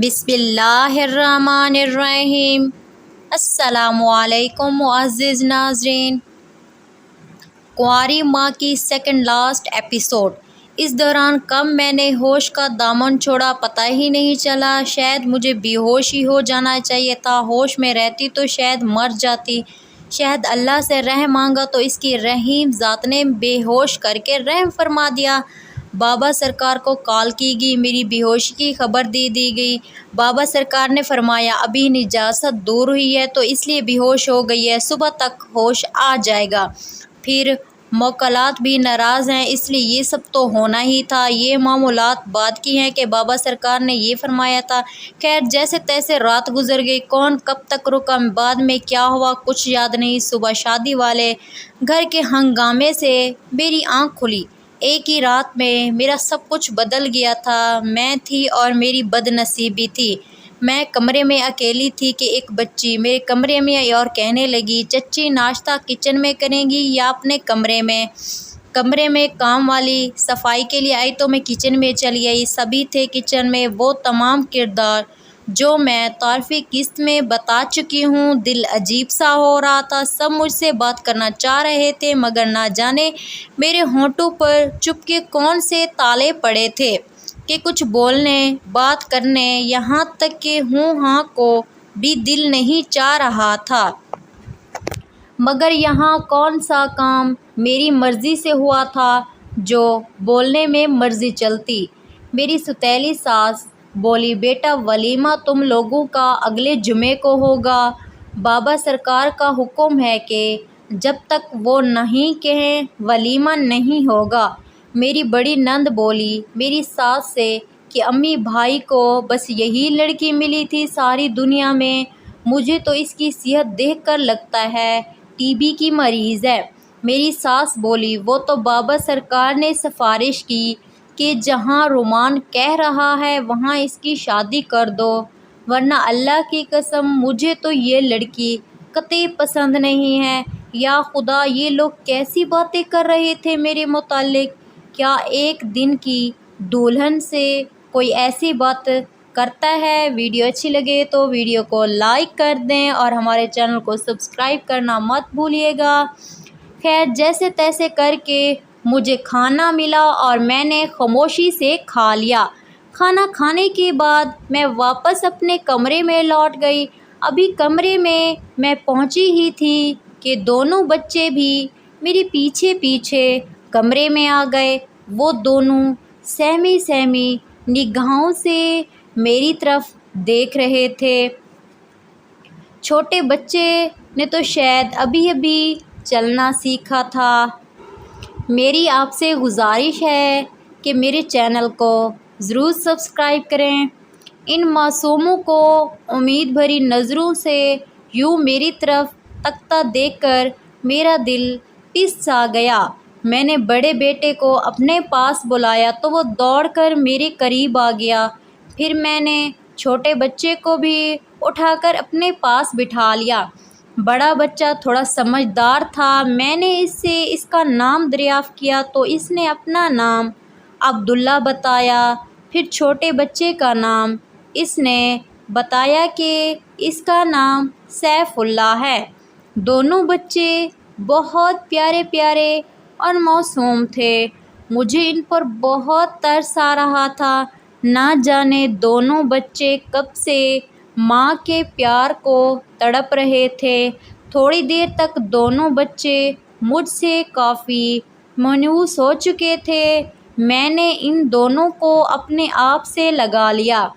بسم اللہ الرحمن الرحیم۔ السلام علیکم معزز ناظرین۔ کنواری ماں کی سیکنڈ لاسٹ ایپیسوڈ۔ اس دوران کب میں نے ہوش کا دامن چھوڑا پتہ ہی نہیں چلا۔ شاید مجھے بے ہوش ہی ہو جانا چاہیے تھا۔ ہوش میں رہتی تو شاید مر جاتی۔ شاید اللہ سے رحم مانگا تو اس کی رحیم ذات نے بے ہوش کر کے رحم فرما دیا۔ بابا سرکار کو کال کی گئی، میری بے ہوشی کی خبر دی گئی۔ بابا سرکار نے فرمایا ابھی نجاست دور ہوئی ہے تو اس لیے بے ہوش ہو گئی ہے، صبح تک ہوش آ جائے گا۔ پھر موکلات بھی ناراض ہیں، اس لیے یہ سب تو ہونا ہی تھا۔ یہ معمولات بعد کی ہیں کہ بابا سرکار نے یہ فرمایا تھا۔ خیر جیسے تیسے رات گزر گئی، کون کب تک رکا، بعد میں کیا ہوا کچھ یاد نہیں۔ صبح شادی والے گھر کے ہنگامے سے میری آنکھ کھلی۔ ایک ہی رات میں میرا سب کچھ بدل گیا تھا۔ میں تھی اور میری بد نصیبی تھی۔ میں کمرے میں اکیلی تھی کہ ایک بچی میرے کمرے میں آئی اور کہنے لگی، چچی ناشتہ کچن میں کریں گی یا اپنے کمرے میں؟ کمرے میں کام والی صفائی کے لیے آئی تو میں کچن میں چلی آئی۔ سبھی تھے کچن میں، وہ تمام کردار جو میں تعارفی قسط میں بتا چکی ہوں۔ دل عجیب سا ہو رہا تھا، سب مجھ سے بات کرنا چاہ رہے تھے مگر نہ جانے میرے ہونٹوں پر چپ کے کون سے تالے پڑے تھے کہ کچھ بولنے بات کرنے یہاں تک کہ ہوں ہاں کو بھی دل نہیں چاہ رہا تھا۔ مگر یہاں کون سا کام میری مرضی سے ہوا تھا جو بولنے میں مرضی چلتی۔ میری سوتیلی ساس بولی، بیٹا ولیمہ تم لوگوں کا اگلے جمعے کو ہوگا۔ بابا سرکار کا حکم ہے کہ جب تک وہ نہیں کہیں ولیمہ نہیں ہوگا۔ میری بڑی نند بولی میری ساس سے کہ امی بھائی کو بس یہی لڑکی ملی تھی ساری دنیا میں، مجھے تو اس کی صحت دیکھ کر لگتا ہے ٹی بی کی مریض ہے۔ میری ساس بولی وہ تو بابا سرکار نے سفارش کی کہ جہاں رومان کہہ رہا ہے وہاں اس کی شادی کر دو، ورنہ اللہ کی قسم مجھے تو یہ لڑکی قطعی پسند نہیں ہے۔ یا خدا یہ لوگ کیسی باتیں کر رہے تھے میرے متعلق؟ کیا ایک دن کی دلہن سے کوئی ایسی بات کرتا ہے؟ ویڈیو اچھی لگے تو ویڈیو کو لائک کر دیں اور ہمارے چینل کو سبسکرائب کرنا مت بھولیے گا۔ خیر جیسے تیسے کر کے مجھے کھانا ملا اور میں نے خاموشی سے کھا لیا۔ کھانا کھانے کے بعد میں واپس اپنے کمرے میں لوٹ گئی۔ ابھی کمرے میں پہنچی ہی تھی کہ دونوں بچے بھی میرے پیچھے پیچھے کمرے میں آ گئے۔ وہ دونوں سہمی سہمی نگاہوں سے میری طرف دیکھ رہے تھے۔ چھوٹے بچے نے تو شاید ابھی ابھی چلنا سیکھا تھا۔ میری آپ سے گزارش ہے کہ میرے چینل کو ضرور سبسکرائب کریں۔ ان معصوموں کو امید بھری نظروں سے یوں میری طرف تکتا دیکھ کر میرا دل پس سا گیا۔ میں نے بڑے بیٹے کو اپنے پاس بلایا تو وہ دوڑ کر میرے قریب آ گیا۔ پھر میں نے چھوٹے بچے کو بھی اٹھا کر اپنے پاس بٹھا لیا۔ بڑا بچہ تھوڑا سمجھدار تھا، میں نے اس سے اس کا نام دریافت کیا تو اس نے اپنا نام عبداللہ بتایا، پھر چھوٹے بچے کا نام اس نے بتایا کہ اس کا نام سیف اللہ ہے۔ دونوں بچے بہت پیارے پیارے اور معصوم تھے، مجھے ان پر بہت ترس آ رہا تھا۔ نہ جانے دونوں بچے کب سے ماں کے پیار کو تڑپ رہے تھے۔ تھوڑی دیر تک دونوں بچے مجھ سے کافی مانوس ہو چکے تھے۔ میں نے ان دونوں کو اپنے آپ سے لگا لیا۔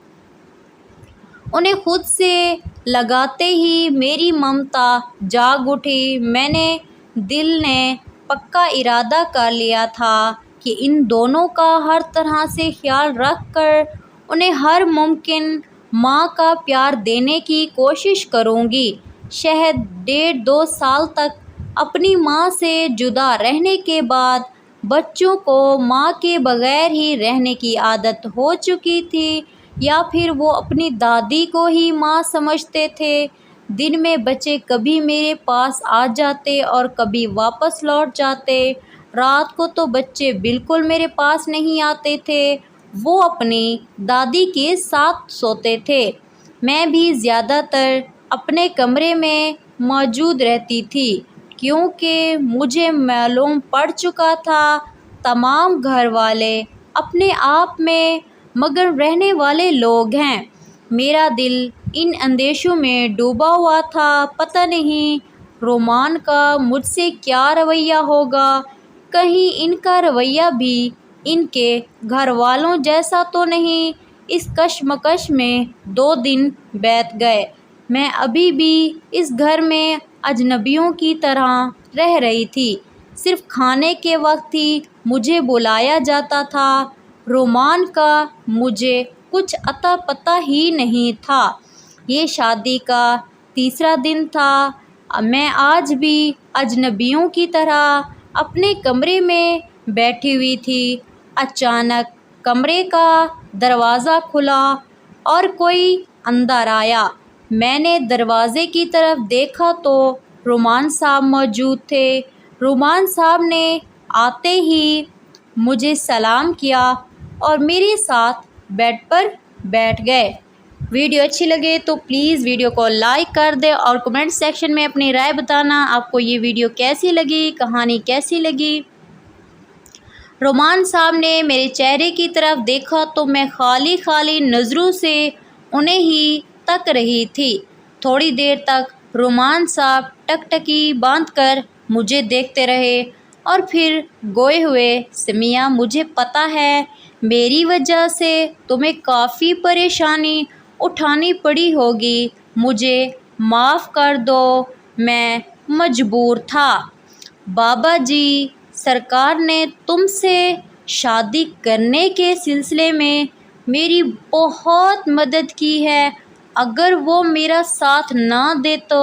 انہیں خود سے لگاتے ہی میری ممتا جاگ اٹھی۔ میں نے دل نے پکا ارادہ کر لیا تھا کہ ان دونوں کا ہر طرح سے خیال رکھ کر انہیں ہر ممکن ماں کا پیار دینے کی کوشش کروں گی۔ شاید 1.5-2 سال تک اپنی ماں سے جدا رہنے کے بعد بچوں کو ماں کے بغیر ہی رہنے کی عادت ہو چکی تھی، یا پھر وہ اپنی دادی کو ہی ماں سمجھتے تھے۔ دن میں بچے کبھی میرے پاس آ جاتے اور کبھی واپس لوٹ جاتے۔ رات کو تو بچے بالکل میرے پاس نہیں آتے تھے۔ وہ اپنی دادی کے ساتھ سوتے تھے۔ میں بھی زیادہ تر اپنے کمرے میں موجود رہتی تھی کیونکہ مجھے معلوم پڑ چکا تھا تمام گھر والے اپنے آپ میں مگن رہنے والے لوگ ہیں۔ میرا دل ان اندیشوں میں ڈوبا ہوا تھا۔ پتہ نہیں رومان کا مجھ سے کیا رویہ ہوگا، کہیں ان کا رویہ بھی ان کے گھر والوں جیسا تو نہیں۔ اس کشمکش میں 2 دن بیت گئے۔ میں ابھی بھی اس گھر میں اجنبیوں کی طرح رہ رہی تھی۔ صرف کھانے کے وقت ہی مجھے بلایا جاتا تھا۔ رومان کا مجھے کچھ اتا پتہ ہی نہیں تھا۔ یہ شادی کا 3 دن تھا۔ میں آج بھی اجنبیوں کی طرح اپنے کمرے میں بیٹھی ہوئی تھی۔ اچانک کمرے کا دروازہ کھلا اور کوئی اندر آیا۔ میں نے دروازے کی طرف دیکھا تو رومان صاحب موجود تھے۔ رومان صاحب نے آتے ہی مجھے سلام کیا اور میرے ساتھ بیڈ پر بیٹھ گئے۔ ویڈیو اچھی لگے تو پلیز ویڈیو کو لائک کر دیں اور کمنٹ سیکشن میں اپنی رائے بتانا آپ کو یہ ویڈیو کیسی لگی، کہانی کیسی لگی۔ رومان صاحب نے میرے چہرے کی طرف دیکھا تو میں خالی نظروں سے انہیں ہی تک رہی تھی۔ تھوڑی دیر تک رومان صاحب ٹکٹکی باندھ کر مجھے دیکھتے رہے اور پھر گوئے ہوئے، سمیہ مجھے پتہ ہے میری وجہ سے تمہیں کافی پریشانی اٹھانی پڑی ہوگی، مجھے معاف کر دو، میں مجبور تھا۔ بابا جی سرکار نے تم سے شادی کرنے کے سلسلے میں میری بہت مدد کی ہے۔ اگر وہ میرا ساتھ نہ دیتے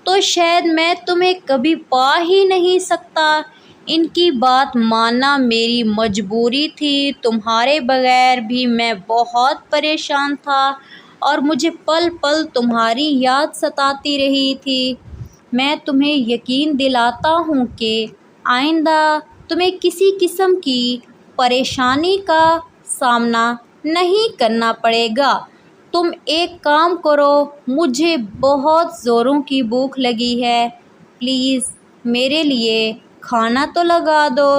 تو شاید میں تمہیں کبھی پا ہی نہیں سکتا۔ ان کی بات ماننا میری مجبوری تھی۔ تمہارے بغیر بھی میں بہت پریشان تھا اور مجھے پل پل تمہاری یاد ستاتی رہی تھی۔ میں تمہیں یقین دلاتا ہوں کہ آئندہ تمہیں کسی قسم کی پریشانی کا سامنا نہیں کرنا پڑے گا۔ تم ایک کام کرو، مجھے بہت زوروں کی بھوک لگی ہے، پلیز میرے لیے کھانا تو لگا دو۔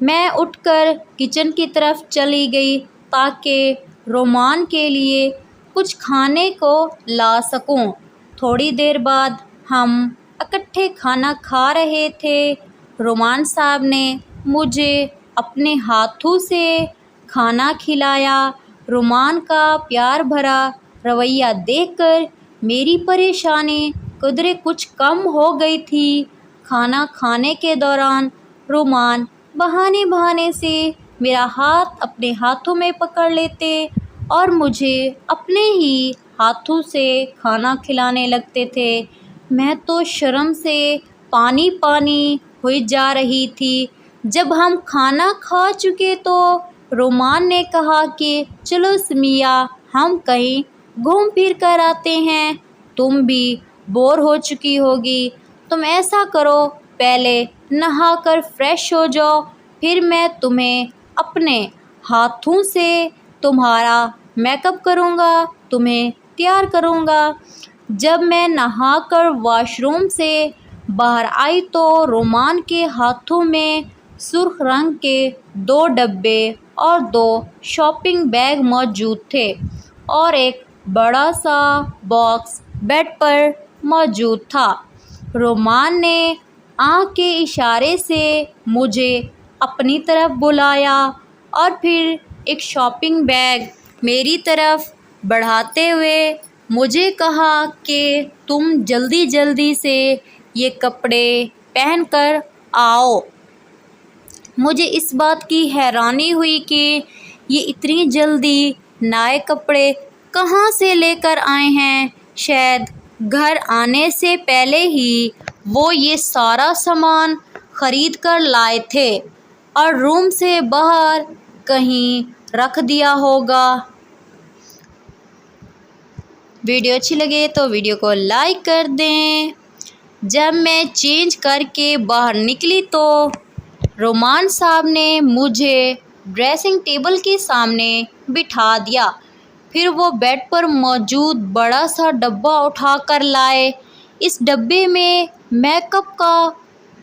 میں اٹھ کر کچن کی طرف چلی گئی تاکہ رومان کے لیے کچھ کھانے کو لا سکوں۔ تھوڑی دیر بعد ہم اکٹھے کھانا کھا رہے تھے۔ رومان صاحب نے مجھے اپنے ہاتھوں سے کھانا کھلایا۔ رومان کا پیار بھرا رویہ دیکھ کر میری پریشانی قدرے کچھ کم ہو گئی تھی۔ کھانا کھانے کے دوران رومان بہانے سے میرا ہاتھ اپنے ہاتھوں میں پکڑ لیتے اور مجھے اپنے ہی ہاتھوں سے کھانا کھلانے لگتے تھے۔ میں تو شرم سے پانی ہوئی جا رہی تھی۔ جب ہم کھانا کھا چکے تو رومان نے کہا کہ چلو سمیہ ہم کہیں گھوم پھر کر آتے ہیں، تم بھی بور ہو چکی ہوگی، تم ایسا کرو پہلے نہا کر فریش ہو جاؤ، پھر میں تمہیں اپنے ہاتھوں سے تمہارا میک اپ کروں گا، تمہیں تیار کروں گا۔ جب میں نہا کر واش روم سے باہر آئی تو رومان کے ہاتھوں میں سرخ رنگ کے 2 ڈبے اور 2 شاپنگ بیگ موجود تھے اور ایک بڑا سا باکس بیڈ پر موجود تھا۔ رومان نے آنکھ کے اشارے سے مجھے اپنی طرف بلایا اور پھر ایک شاپنگ بیگ میری طرف بڑھاتے ہوئے مجھے کہا کہ تم جلدی سے یہ کپڑے پہن کر آؤ۔ مجھے اس بات کی حیرانی ہوئی کہ یہ اتنی جلدی نئے کپڑے کہاں سے لے کر آئے ہیں۔ شاید گھر آنے سے پہلے ہی وہ یہ سارا سامان خرید کر لائے تھے اور روم سے باہر کہیں رکھ دیا ہوگا۔ ویڈیو اچھی لگے تو ویڈیو کو لائک کر دیں۔ جب میں چینج کر کے باہر نکلی تو رومان صاحب نے مجھے ڈریسنگ ٹیبل کے سامنے بٹھا دیا۔ پھر وہ بیڈ پر موجود بڑا سا ڈبہ اٹھا کر لائے۔ اس ڈبے میں میک اپ کا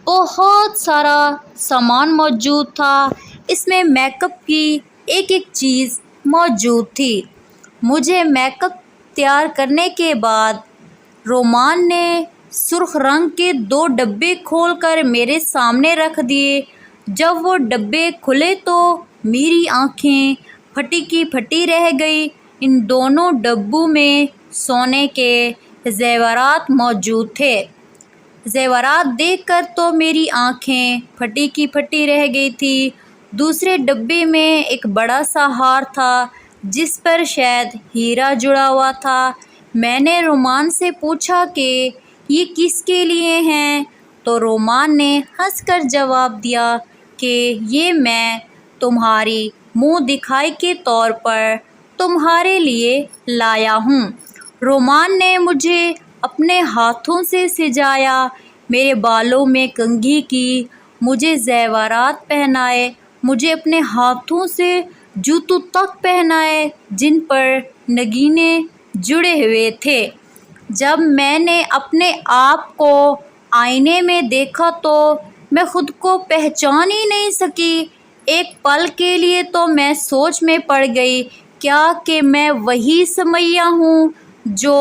بہت سارا سامان موجود تھا۔ اس میں میک اپ کی ایک ایک چیز موجود تھی۔ مجھے میک اپ تیار کرنے کے بعد رومان نے سرخ رنگ کے 2 ڈبے کھول کر میرے سامنے رکھ دیے۔ جب وہ ڈبے کھلے تو میری آنکھیں پھٹی کی پھٹی رہ گئی۔ ان دونوں ڈبوں میں سونے کے زیورات موجود تھے۔ زیورات دیکھ کر تو میری آنکھیں پھٹی کی پھٹی رہ گئی تھی۔ دوسرے ڈبے میں ایک بڑا سا ہار تھا جس پر شاید ہیرا جڑا ہوا تھا۔ میں نے رومان سے پوچھا کہ یہ کس کے لیے ہیں؟ تو رومان نے ہنس کر جواب دیا کہ یہ میں تمہاری منہ دکھائی کے طور پر تمہارے لیے لایا ہوں۔ رومان نے مجھے اپنے ہاتھوں سے سجایا، میرے بالوں میں کنگھی کی، مجھے زیورات پہنائے، مجھے اپنے ہاتھوں سے جوتوں تک پہنائے جن پر نگینے جڑے ہوئے تھے۔ جب میں نے اپنے آپ کو آئینے میں دیکھا تو میں خود کو پہچان ہی نہیں سکی۔ ایک پل کے لیے تو میں سوچ میں پڑ گئی، کیا کہ میں وہی سمیہ ہوں جو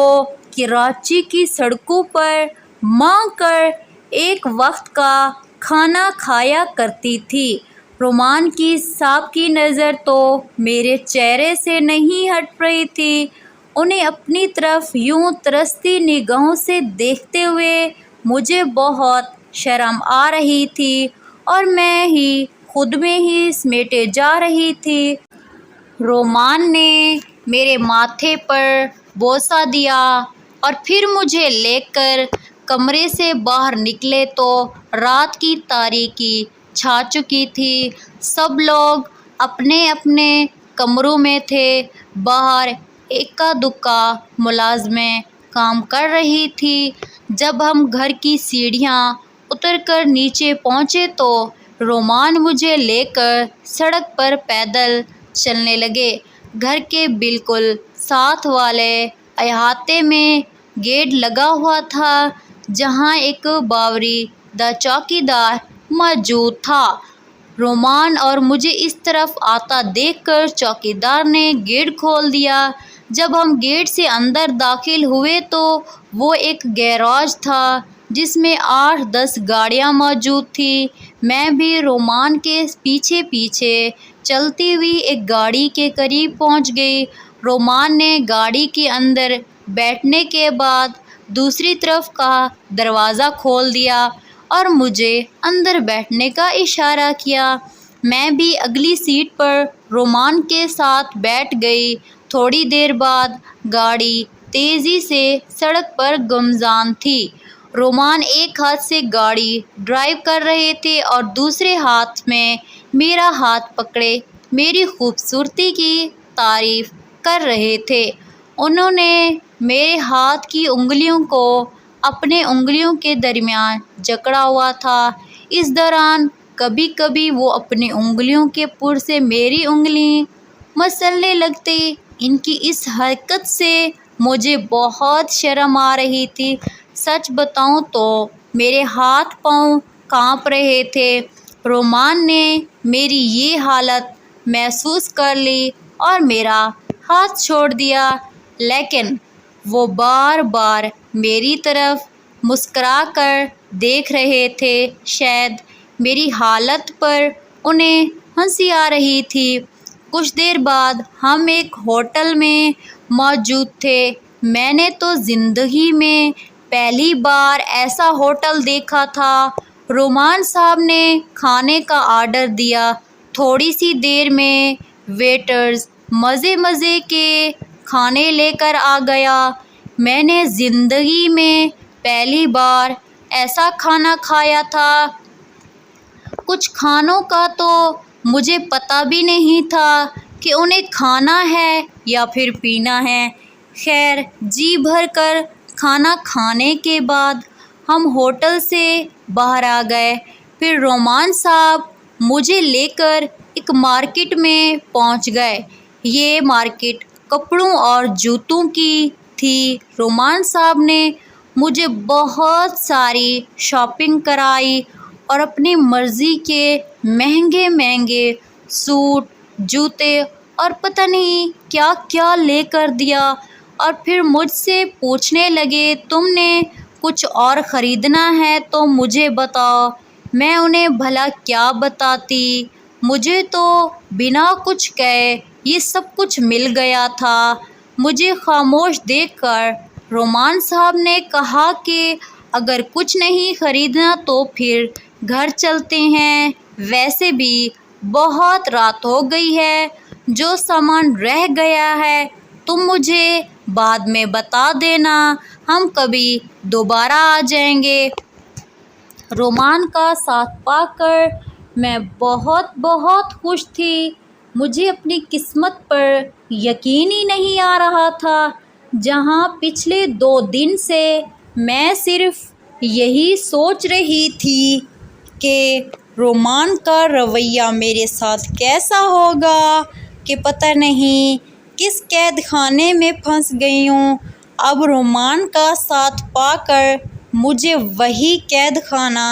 کراچی کی سڑکوں پر مانگ کر ایک وقت کا کھانا کھایا کرتی تھی۔ رومان کی سابقی نظر تو میرے چہرے سے نہیں ہٹ رہی تھی۔ انہیں اپنی طرف یوں ترستی نگاہوں سے دیکھتے ہوئے مجھے بہت شرم آ رہی تھی اور میں ہی خود میں ہی سمیٹے جا رہی تھی۔ رومان نے میرے ماتھے پر بوسہ دیا اور پھر مجھے لے کر کمرے سے باہر نکلے تو رات کی تاریکی چھا چکی تھی۔ سب لوگ اپنے اپنے کمروں میں تھے۔ باہر اکا دکا ملازمیں کام کر رہی تھی۔ جب ہم گھر کی سیڑھیاں اتر کر نیچے پہنچے تو رومان مجھے لے کر سڑک پر پیدل چلنے لگے۔ گھر کے بالکل ساتھ والے احاطے میں گیٹ لگا ہوا تھا جہاں ایک باوری چوکیدار موجود تھا۔ رومان اور مجھے اس طرف آتا دیکھ کر چوکیدار نے گیٹ کھول دیا۔ جب ہم گیٹ سے اندر داخل ہوئے تو وہ ایک گیراج تھا جس میں 8-10 گاڑیاں موجود تھیں۔ میں بھی رومان کے پیچھے پیچھے چلتی ہوئی ایک گاڑی کے قریب پہنچ گئی۔ رومان نے گاڑی کے اندر بیٹھنے کے بعد دوسری طرف کا دروازہ کھول دیا اور مجھے اندر بیٹھنے کا اشارہ کیا۔ میں بھی اگلی سیٹ پر رومان کے ساتھ بیٹھ گئی۔ تھوڑی دیر بعد گاڑی تیزی سے سڑک پر گامزن تھی۔ رومان ایک ہاتھ سے گاڑی ڈرائیو کر رہے تھے اور دوسرے ہاتھ میں میرا ہاتھ پکڑے میری خوبصورتی کی تعریف کر رہے تھے۔ انہوں نے میرے ہاتھ کی انگلیوں کو اپنے انگلیوں کے درمیان جکڑا ہوا تھا۔ اس دوران کبھی کبھی وہ اپنی انگلیوں کے پر سے میری انگلی مسلنے لگتے۔ ان کی اس حرکت سے مجھے بہت شرم آ رہی تھی۔ سچ بتاؤں تو میرے ہاتھ پاؤں کانپ رہے تھے۔ رومان نے میری یہ حالت محسوس کر لی اور میرا ہاتھ چھوڑ دیا، لیکن وہ بار بار میری طرف مسکرا کر دیکھ رہے تھے۔ شاید میری حالت پر انہیں ہنسی آ رہی تھی۔ کچھ دیر بعد ہم ایک ہوٹل میں موجود تھے۔ میں نے تو زندگی میں پہلی بار ایسا ہوٹل دیکھا تھا۔ رومان صاحب نے کھانے کا آرڈر دیا۔ تھوڑی سی دیر میں ویٹرز مزے مزے کے کھانے لے کر آ گیا۔ میں نے زندگی میں پہلی بار ایسا کھانا کھایا تھا۔ کچھ کھانوں کا تو مجھے پتہ بھی نہیں تھا کہ انہیں کھانا ہے یا پھر پینا ہے۔ خیر، جی بھر کر کھانا کھانے کے بعد ہم ہوٹل سے باہر آ گئے۔ پھر رومان صاحب مجھے لے کر ایک مارکیٹ میں پہنچ گئے۔ یہ مارکیٹ کپڑوں اور جوتوں کی تھی۔ رومان صاحب نے مجھے بہت ساری شاپنگ کرائی اور اپنی مرضی کے مہنگے مہنگے سوٹ، جوتے اور پتہ نہیں کیا کیا لے کر دیا، اور پھر مجھ سے پوچھنے لگے تم نے کچھ اور خریدنا ہے تو مجھے بتاؤ۔ میں انہیں بھلا کیا بتاتی، مجھے تو بنا کچھ کہے یہ سب کچھ مل گیا تھا۔ مجھے خاموش دیکھ کر رومان صاحب نے کہا کہ اگر کچھ نہیں خریدنا تو پھر گھر چلتے ہیں، ویسے بھی بہت رات ہو گئی ہے، جو سامان رہ گیا ہے تم مجھے بعد میں بتا دینا، ہم کبھی دوبارہ آ جائیں گے۔ رومان کا ساتھ پا کر میں بہت بہت خوش تھی۔ مجھے اپنی قسمت پر یقین ہی نہیں آ رہا تھا۔ جہاں پچھلے 2 دن سے میں صرف یہی سوچ رہی تھی کہ رومان کا رویہ میرے ساتھ کیسا ہوگا کہ پتہ نہیں کس قید خانے میں پھنس گئی ہوں، اب رومان کا ساتھ پا کر مجھے وہی قید خانہ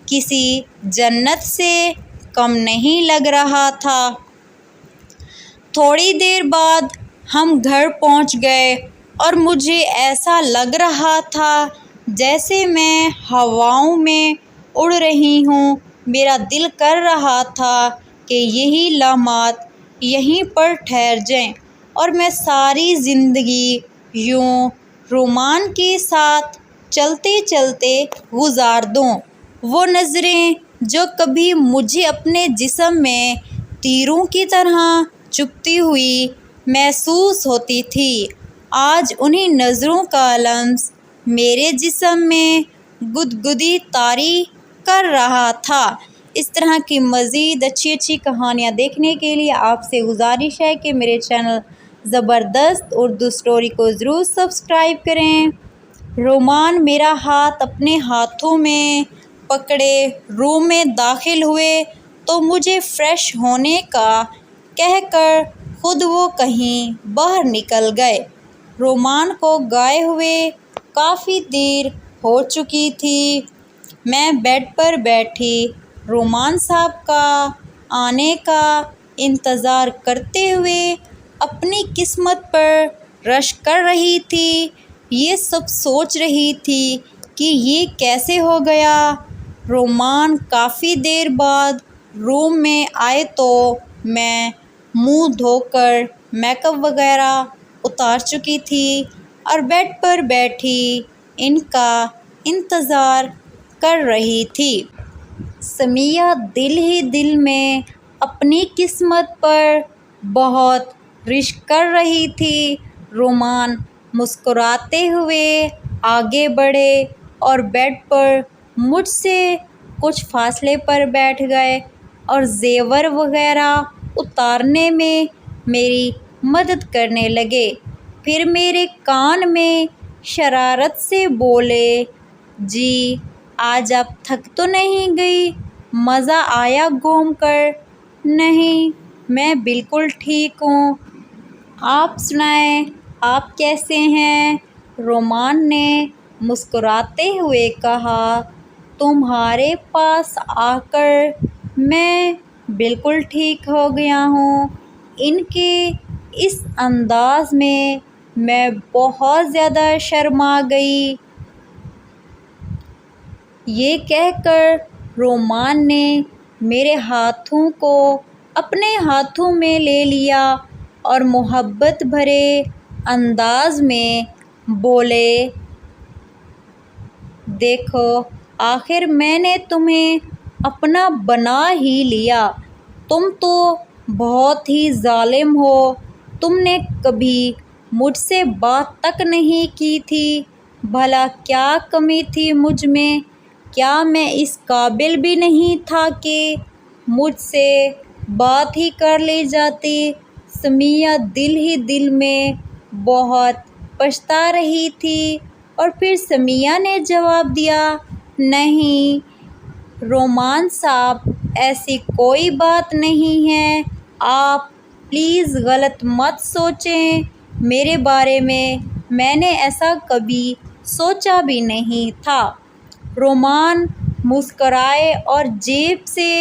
کسی جنت سے کم نہیں لگ رہا تھا۔ تھوڑی دیر بعد ہم گھر پہنچ گئے اور مجھے ایسا لگ رہا تھا جیسے میں ہواؤں میں اڑ رہی ہوں۔ میرا دل کر رہا تھا کہ یہی لمحات یہیں پر ٹھہر جائیں اور میں ساری زندگی یوں رومان کے ساتھ چلتے چلتے گزار دوں۔ وہ نظریں جو کبھی مجھے اپنے جسم میں تیروں کی طرح چبھتی ہوئی محسوس ہوتی تھی، آج انہی نظروں کا لمس میرے جسم میں گدگدی طاری کر رہا تھا۔ اس طرح کی مزید اچھی کہانیاں دیکھنے کے لیے آپ سے گزارش ہے کہ میرے چینل زبردست اردو اسٹوری کو ضرور سبسکرائب کریں۔ رومان میرا ہاتھ اپنے ہاتھوں میں پکڑے روم میں داخل ہوئے تو مجھے فریش ہونے کا کہہ کر خود وہ کہیں باہر نکل گئے۔ رومان کو گئے ہوئے کافی دیر ہو چکی تھی۔ میں بیڈ پر بیٹھی رومان صاحب کا آنے کا انتظار کرتے ہوئے اپنی قسمت پر رشک کر رہی تھی۔ یہ سب سوچ رہی تھی کہ یہ کیسے ہو گیا۔ رومان کافی دیر بعد روم میں آئے تو میں منہ دھو کر میک اپ وغیرہ اتار چکی تھی اور بیڈ پر بیٹھی ان کا انتظار کر رہی تھی۔ سمیہ دل ہی دل میں اپنی قسمت پر بہت رشک کر رہی تھی۔ رومان مسکراتے ہوئے آگے بڑھے اور بیڈ پر مجھ سے کچھ فاصلے پر بیٹھ گئے اور زیور وغیرہ اتارنے میں میری مدد کرنے لگے۔ پھر میرے کان میں شرارت سے بولے، جی آج آپ تھک تو نہیں گئی؟ مزہ آیا گھوم کر؟ نہیں، میں بالکل ٹھیک ہوں، آپ سنائیں آپ کیسے ہیں؟ رومان نے مسکراتے ہوئے کہا، تمہارے پاس آ کر میں بالکل ٹھیک ہو گیا ہوں۔ ان کے اس انداز میں بہت زیادہ شرما گئی۔ یہ کہہ کر رومان نے میرے ہاتھوں کو اپنے ہاتھوں میں لے لیا اور محبت بھرے انداز میں بولے، دیکھو آخر میں نے تمہیں اپنا بنا ہی لیا۔ تم تو بہت ہی ظالم ہو، تم نے کبھی مجھ سے بات تک نہیں کی تھی۔ بھلا کیا کمی تھی مجھ میں؟ کیا میں اس قابل بھی نہیں تھا کہ مجھ سے بات ہی کر لی جاتی؟ سمیہ دل ہی دل میں بہت پچھتا رہی تھی اور پھر سمیہ نے جواب دیا، نہیں رومان صاحب ایسی کوئی بات نہیں ہے، آپ پلیز غلط مت سوچیں میرے بارے میں نے ایسا کبھی سوچا بھی نہیں تھا۔ رومان مسکرائے اور جیب سے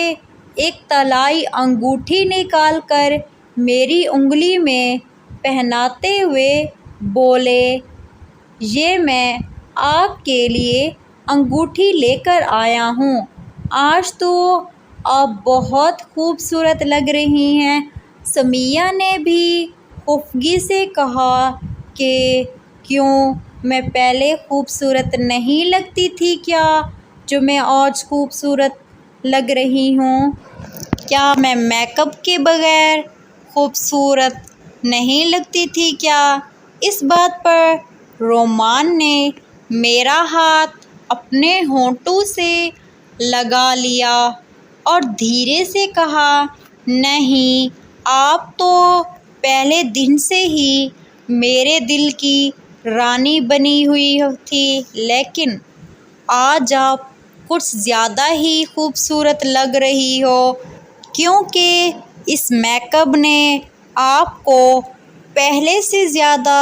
ایک طلائی انگوٹھی نکال کر میری انگلی میں پہناتے ہوئے بولے، یہ میں آپ کے لیے انگوٹھی لے کر آیا ہوں، آج تو آپ بہت خوبصورت لگ رہی ہیں۔ سمیہ نے بھی خفگی سے کہا کہ کیوں، میں پہلے خوبصورت نہیں لگتی تھی کیا جو میں آج خوبصورت لگ رہی ہوں؟ کیا میں میک اپ کے بغیر خوبصورت نہیں لگتی تھی کیا؟ اس بات پر رومان نے میرا ہاتھ اپنے ہونٹوں سے لگا لیا اور دھیرے سے کہا، نہیں، آپ تو پہلے دن سے ہی میرے دل کی رانی بنی ہوئی تھی، لیکن آج آپ کچھ زیادہ ہی خوبصورت لگ رہی ہو، کیونکہ اس میک اپ نے آپ کو پہلے سے زیادہ،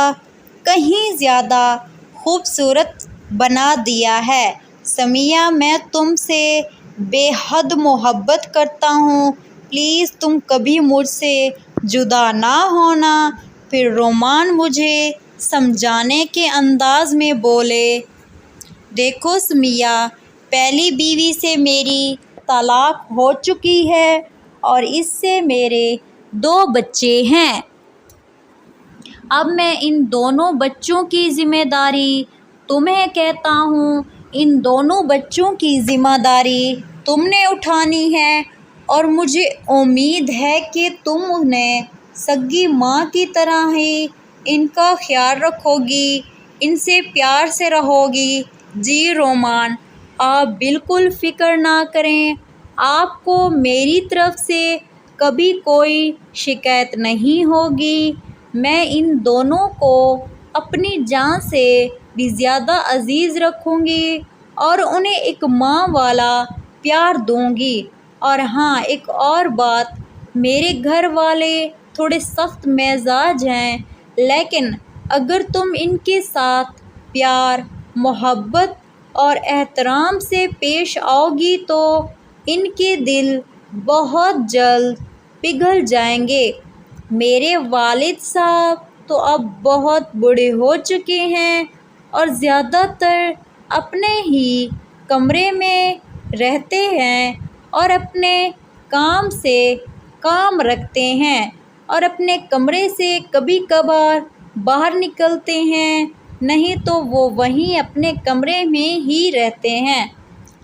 کہیں زیادہ خوبصورت بنا دیا ہے۔ سمیہ، میں تم سے بے حد محبت کرتا ہوں، پلیز تم کبھی مجھ سے جدا نہ ہونا۔ پھر رومان مجھے سمجھانے کے انداز میں بولے، دیکھو سمیہ، پہلی بیوی سے میری طلاق ہو چکی ہے اور اس سے میرے 2 بچے ہیں۔ اب میں ان دونوں بچوں کی ذمہ داری تمہیں کہتا ہوں، ان دونوں بچوں کی ذمہ داری تم نے اٹھانی ہے اور مجھے امید ہے کہ تم انہیں سگی ماں کی طرح ہی ان کا خیال رکھو گی، ان سے پیار سے رہو گی۔ جی رومان، آپ بالکل فکر نہ کریں، آپ کو میری طرف سے کبھی کوئی شکایت نہیں ہوگی۔ میں ان دونوں کو اپنی جان سے بھی زیادہ عزیز رکھوں گی اور انہیں ایک ماں والا پیار دوں گی۔ اور ہاں، ایک اور بات، میرے گھر والے تھوڑے سخت مزاج ہیں، لیکن اگر تم ان کے ساتھ پیار، محبت اور احترام سے پیش آؤ گی تو ان کے دل بہت جلد پگھل جائیں گے۔ میرے والد صاحب تو اب بہت بوڑھے ہو چکے ہیں اور زیادہ تر اپنے ہی کمرے میں رہتے ہیں اور اپنے کام سے کام رکھتے ہیں اور اپنے کمرے سے کبھی کبھار باہر نکلتے ہیں، نہیں تو وہ وہیں اپنے کمرے میں ہی رہتے ہیں۔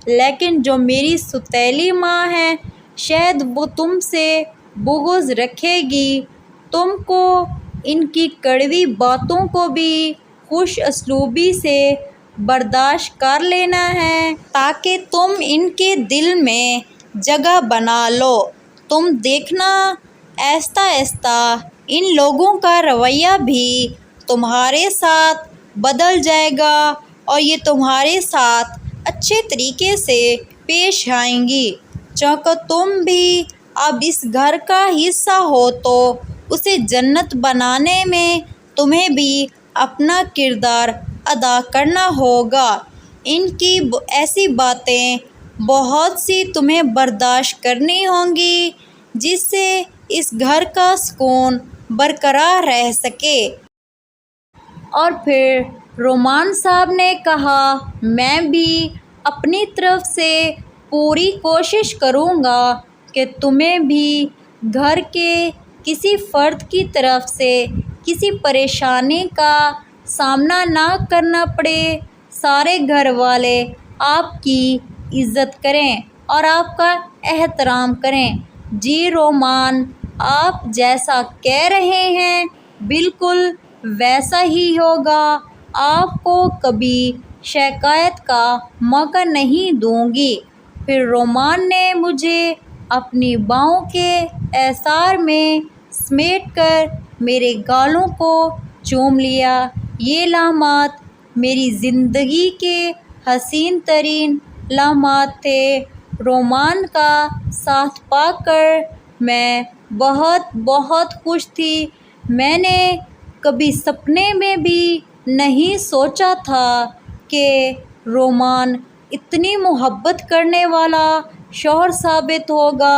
لیکن جو میری سوتیلی ماں ہے، شاید وہ تم سے بغض رکھے گی، تم کو ان کی کڑوی باتوں کو بھی خوش اسلوبی سے برداشت کر لینا ہے تاکہ تم ان کے دل میں جگہ بنا لو۔ تم دیکھنا، آہستہ آہستہ ان لوگوں کا رویہ بھی تمہارے ساتھ بدل جائے گا اور یہ تمہارے ساتھ اچھے طریقے سے پیش آئیں گی، چونکہ تم بھی اب اس گھر کا حصہ ہو تو اسے جنت بنانے میں تمہیں بھی اپنا کردار ادا کرنا ہوگا۔ ان کی ایسی باتیں بہت سی تمہیں برداشت کرنی ہوں گی جس سے اس گھر کا سکون برقرار رہ سکے۔ اور پھر رومان صاحب نے کہا، میں بھی اپنی طرف سے پوری کوشش کروں گا کہ تمہیں بھی گھر کے کسی فرد کی طرف سے کسی پریشانی کا سامنا نہ کرنا پڑے، سارے گھر والے آپ کی عزت کریں اور آپ کا احترام کریں۔ جی رومان، آپ جیسا کہہ رہے ہیں بالکل ویسا ہی ہوگا، آپ کو کبھی شکایت کا موقع نہیں دوں گی۔ پھر رومان نے مجھے اپنی باہوں کے اعصار میں سمیٹ کر میرے گالوں کو چوم لیا۔ یہ لمحات میری زندگی کے حسین ترین لمحات تھے۔ رومان کا ساتھ پا کر میں بہت بہت خوش تھی۔ میں نے کبھی سپنے میں بھی نہیں سوچا تھا کہ رومان اتنی محبت کرنے والا شوہر ثابت ہوگا۔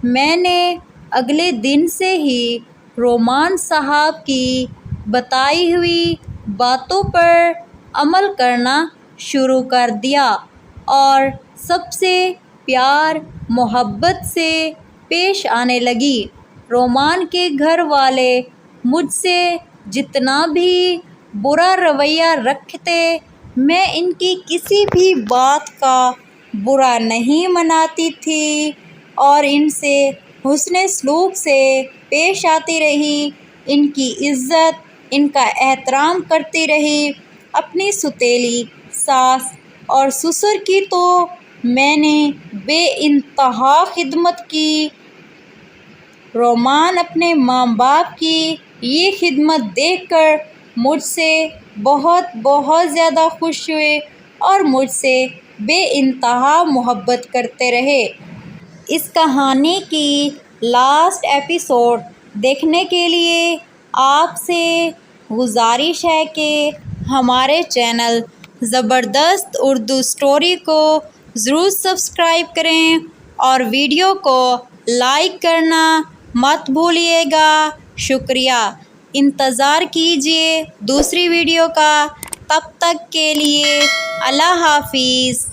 میں نے اگلے دن سے ہی رومان صاحب کی بتائی ہوئی باتوں پر عمل کرنا شروع کر دیا اور سب سے پیار محبت سے پیش آنے لگی۔ رومان کے گھر والے مجھ سے جتنا بھی برا رویہ رکھتے، میں ان کی کسی بھی بات کا برا نہیں مناتی تھی اور ان سے حسن سلوک سے پیش آتی رہی، ان کی عزت، ان کا احترام کرتی رہی۔ اپنی سوتیلی ساس اور سسر کی تو میں نے بے انتہا خدمت کی۔ رومان اپنے ماں باپ کی یہ خدمت دیکھ کر مجھ سے بہت بہت زیادہ خوش ہوئے اور مجھ سے بے انتہا محبت کرتے رہے۔ اس کہانی کی لاسٹ ایپیسوڈ دیکھنے کے لیے آپ سے گزارش ہے کہ ہمارے چینل زبردست اردو اسٹوری کو ضرور سبسکرائب کریں اور ویڈیو کو لائک کرنا مت بھولیے گا۔ شکریہ۔ انتظار کیجیے دوسری ویڈیو کا۔ تب تک کے لیے اللہ حافظ۔